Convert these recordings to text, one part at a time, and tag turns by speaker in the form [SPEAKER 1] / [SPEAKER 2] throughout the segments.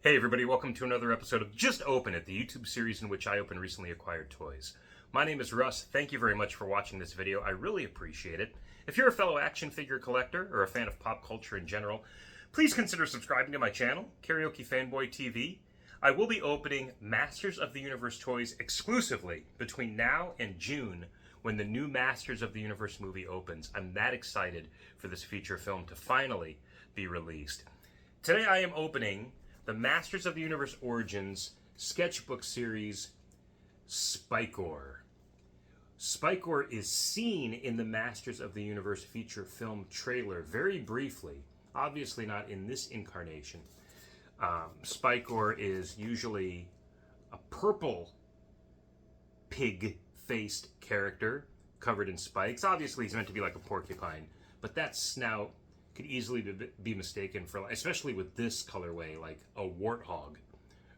[SPEAKER 1] Hey everybody, welcome to another episode of Just Open It, the YouTube series in which I open recently acquired toys. My name is Russ. Thank you very much for watching this video. I really appreciate it. If you're a fellow action figure collector or a fan of pop culture in general, please consider subscribing to my channel, Karaoke Fanboy TV. I will be opening Masters of the Universe toys exclusively between now and June when the new Masters of the Universe movie opens. I'm that excited for this feature film to finally be released. Today I am opening the Masters of the Universe Origins Sketchbook Series Spikor. Spikor is seen in the Masters of the Universe feature film trailer very briefly, obviously not in this incarnation. Spikor is usually a purple pig-faced character covered in spikes. Obviously he's meant to be like a porcupine, but that snout could easily be mistaken for, especially with this colorway, like a warthog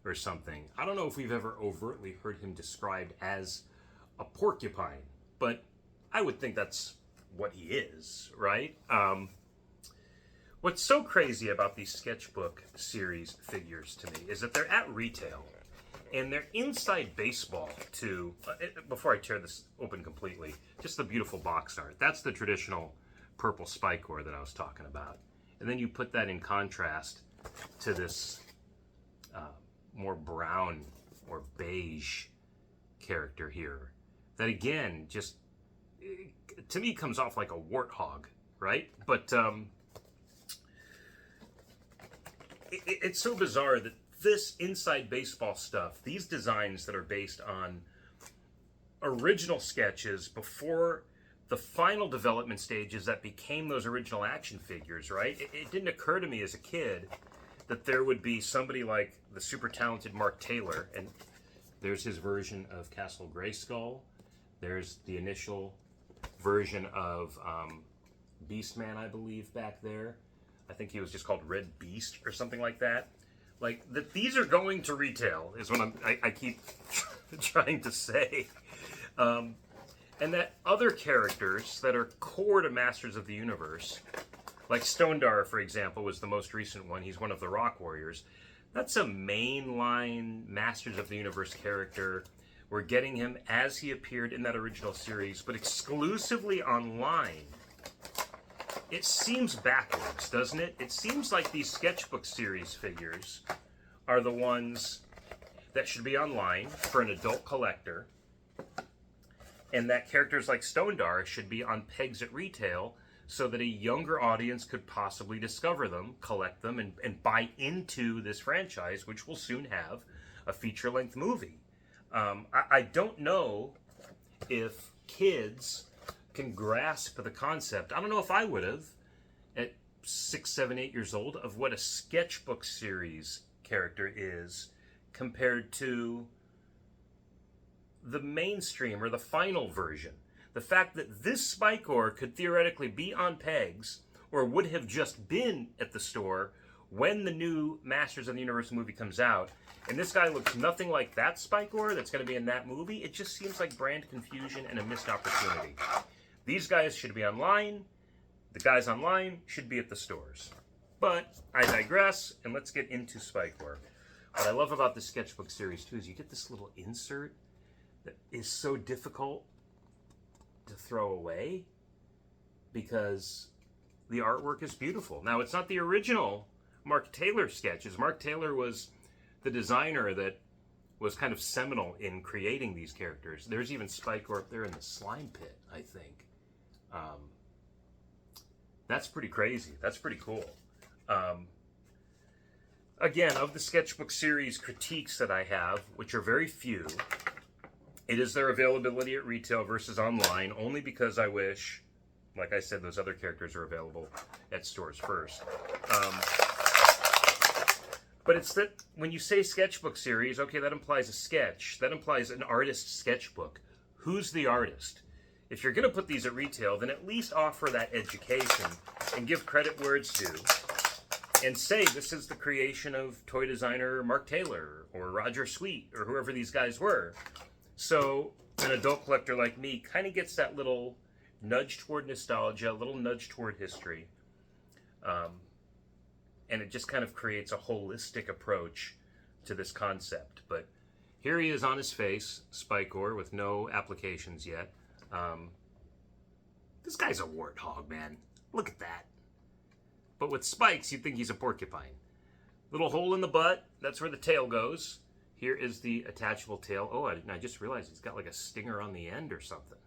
[SPEAKER 1] or something. I don't know if we've ever overtly heard him described as a porcupine, but I would think that's what he is, right? What's so crazy about these Sketchbook Series figures to me is that they're at retail, and they're inside baseball too. Before I tear this open completely, just the beautiful box art. That's the traditional purple Spikor that I was talking about. And then you put that in contrast to this more brown or beige character here. That again, just, to me, comes off like a warthog, right? But it's so bizarre that this inside baseball stuff, these designs that are based on original sketches before the final development stages that became those original action figures, right? It didn't occur to me as a kid that there would be somebody like the super talented Mark Taylor, and there's his version of Castle Grayskull. There's the initial version of Beastman, I believe, back there. I think he was just called Red Beast or something like that. Like, that these are going to retail is what I keep trying to say. And that other characters that are core to Masters of the Universe, like Stondar, for example, was the most recent one. He's one of the Rock Warriors. That's a mainline Masters of the Universe character. We're getting him as he appeared in that original series, but exclusively online. It seems backwards, doesn't it? It seems like these Sketchbook Series figures are the ones that should be online for an adult collector, and that characters like Stondar should be on pegs at retail so that a younger audience could possibly discover them, collect them, and buy into this franchise, which will soon have a feature-length movie. I don't know if kids can grasp the concept. I don't know if I would have at 6, 7, 8 years old of what a Sketchbook Series character is compared to the mainstream or the final version. The fact that this Spikor could theoretically be on pegs or would have just been at the store when the new Masters of the Universe movie comes out, and this guy looks nothing like that Spikor that's going to be in that movie, it just seems like brand confusion and a missed opportunity. These guys should be online. The guys online should be at the stores. But I digress, and let's get into Spikor. What I love about the Sketchbook Series too is you get this little insert that is so difficult to throw away because the artwork is beautiful. Now, it's not the original Mark Taylor sketches. Mark Taylor was the designer that was kind of seminal in creating these characters. There's even Spikor up there in the slime pit, I think. That's pretty crazy. That's pretty cool. Again, of the Sketchbook Series critiques that I have, which are very few, it is their availability at retail versus online, only because I wish, like I said, those other characters are available at stores first. But it's that when you say Sketchbook Series, okay, that implies a sketch. That implies an artist's sketchbook. Who's the artist? If you're going to put these at retail, then at least offer that education and give credit where it's due. And say this is the creation of toy designer Mark Taylor or Roger Sweet or whoever these guys were. So an adult collector like me kind of gets that little nudge toward nostalgia, a little nudge toward history. and it just kind of creates a holistic approach to this concept. But here he is on his face, Spikor, with no applications yet. This guy's a warthog, man. Look at that. But with spikes, you'd think he's a porcupine. Little hole in the butt, that's where the tail goes. Here is the attachable tail. Oh, I just realized he's got like a stinger on the end or something.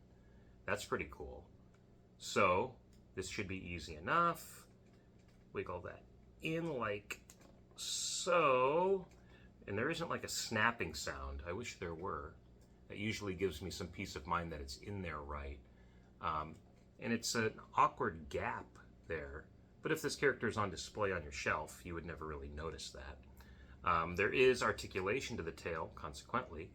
[SPEAKER 1] That's pretty cool. So, this should be easy enough. Wiggle that in like so. And there isn't like a snapping sound. I wish there were. That usually gives me some peace of mind that it's in there right. And it's an awkward gap there. But if this character is on display on your shelf, you would never really notice that. There is articulation to the tail, consequently.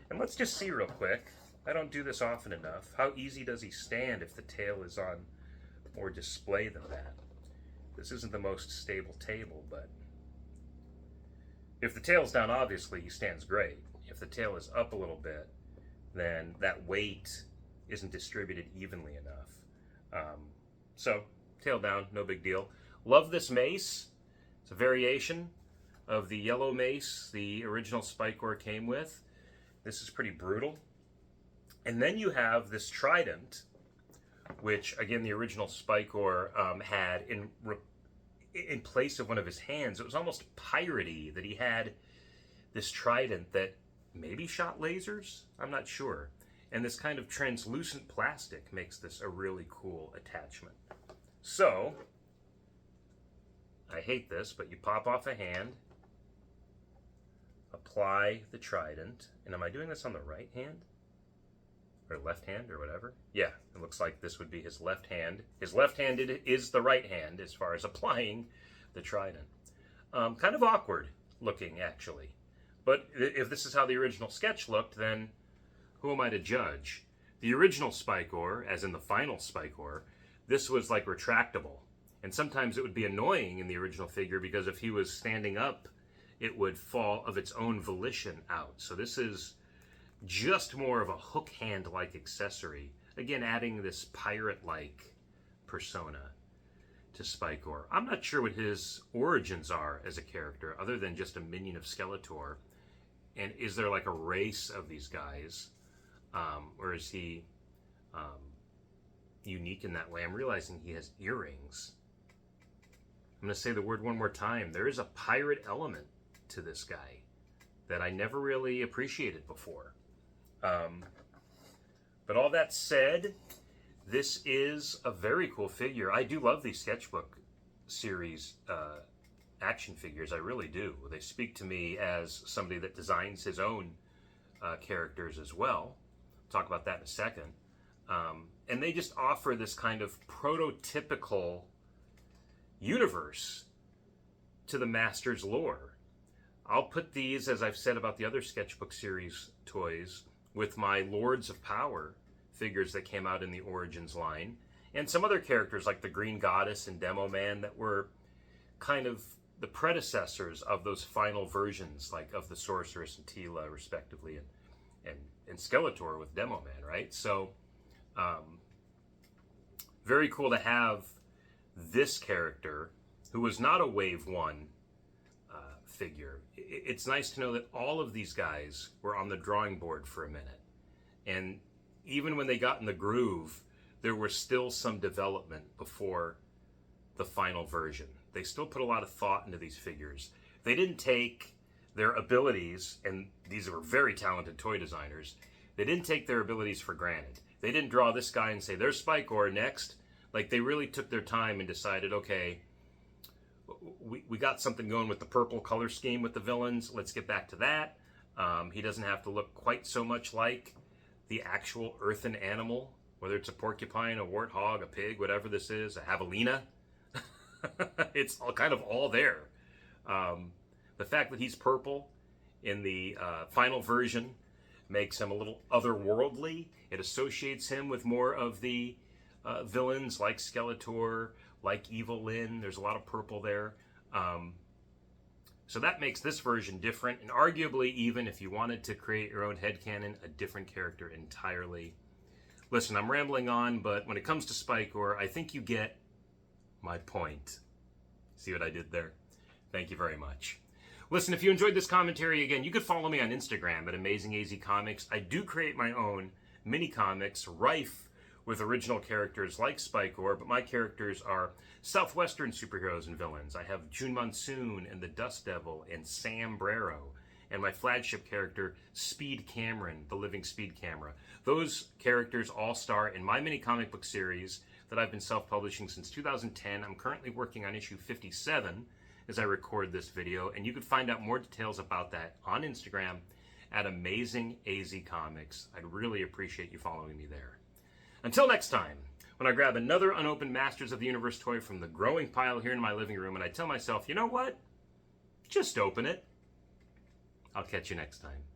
[SPEAKER 1] And let's just see real quick. I don't do this often enough. How easy does he stand if the tail is on more display than that? This isn't the most stable table, but if the tail's down, obviously, he stands great. If the tail is up a little bit, then that weight isn't distributed evenly enough. So, tail down, no big deal. Love this mace. It's a variation of the yellow mace the original Spikor came with. This is pretty brutal. And then you have this trident, which, again, the original Spikor had in place of one of his hands. It was almost piratey that he had this trident that maybe shot lasers? I'm not sure. And this kind of translucent plastic makes this a really cool attachment. So, I hate this, but you pop off a hand, apply the trident, and am I doing this on the right hand? Or left hand, or whatever? Yeah, it looks like this would be his left hand. His left hand is the right hand as far as applying the trident. Kind of awkward looking, actually. But if this is how the original sketch looked, then who am I to judge? The original Spikor, as in the final Spikor, this was like retractable. And sometimes it would be annoying in the original figure because if he was standing up, it would fall of its own volition out. So this is just more of a hook hand-like accessory. Again, adding this pirate-like persona to Spikor. I'm not sure what his origins are as a character, other than just a minion of Skeletor. And is there like a race of these guys? Or is he unique in that way? I'm realizing he has earrings. I'm going to say the word one more time. There is a pirate element to this guy that I never really appreciated before. But all that said, this is a very cool figure. I do love these Sketchbook Series action figures. I really do. They speak to me as somebody that designs his own characters as well. Talk about that in a second. And they just offer this kind of prototypical universe to the Master's lore. I'll put these, as I've said about the other Sketchbook Series toys, with my Lords of Power figures that came out in the Origins line, and some other characters like the Green Goddess and Demo Man that were kind of the predecessors of those final versions, like of the Sorceress and Tila, respectively, and Skeletor with Demo Man, right? So, very cool to have this character, who was not a Wave 1 figure. It's nice to know that all of these guys were on the drawing board for a minute. And even when they got in the groove, there was still some development before the final version. They still put a lot of thought into these figures. They didn't take their abilities, and these were very talented toy designers, they didn't take their abilities for granted. They didn't draw this guy and say, there's Spikor next. Like, they really took their time and decided, okay, we got something going with the purple color scheme with the villains. Let's get back to that. He doesn't have to look quite so much like the actual earthen animal, whether it's a porcupine, a warthog, a pig, whatever this is, a javelina. It's all kind of all there. The fact that he's purple in the final version makes him a little otherworldly. It associates him with more of the villains like Skeletor, like Evil Lyn. There's a lot of purple there. So that makes this version different, and arguably, even if you wanted to create your own headcanon, a different character entirely. Listen, I'm rambling on, but when it comes to Spikor, I think you get my point. See what I did there? Thank you very much. Listen, if you enjoyed this commentary, again, you could follow me on Instagram at AmazingAZComics. I do create my own mini comics rife with original characters like Spikor, but my characters are Southwestern superheroes and villains. I have June Monsoon and the Dust Devil and Sam Brero, and my flagship character, Speed Cameron, the living speed camera. Those characters all star in my mini comic book series that I've been self-publishing since 2010. I'm currently working on issue 57 as I record this video, and you can find out more details about that on Instagram at AmazingAZComics. I'd really appreciate you following me there. Until next time, when I grab another unopened Masters of the Universe toy from the growing pile here in my living room and I tell myself, you know what? Just open it. I'll catch you next time.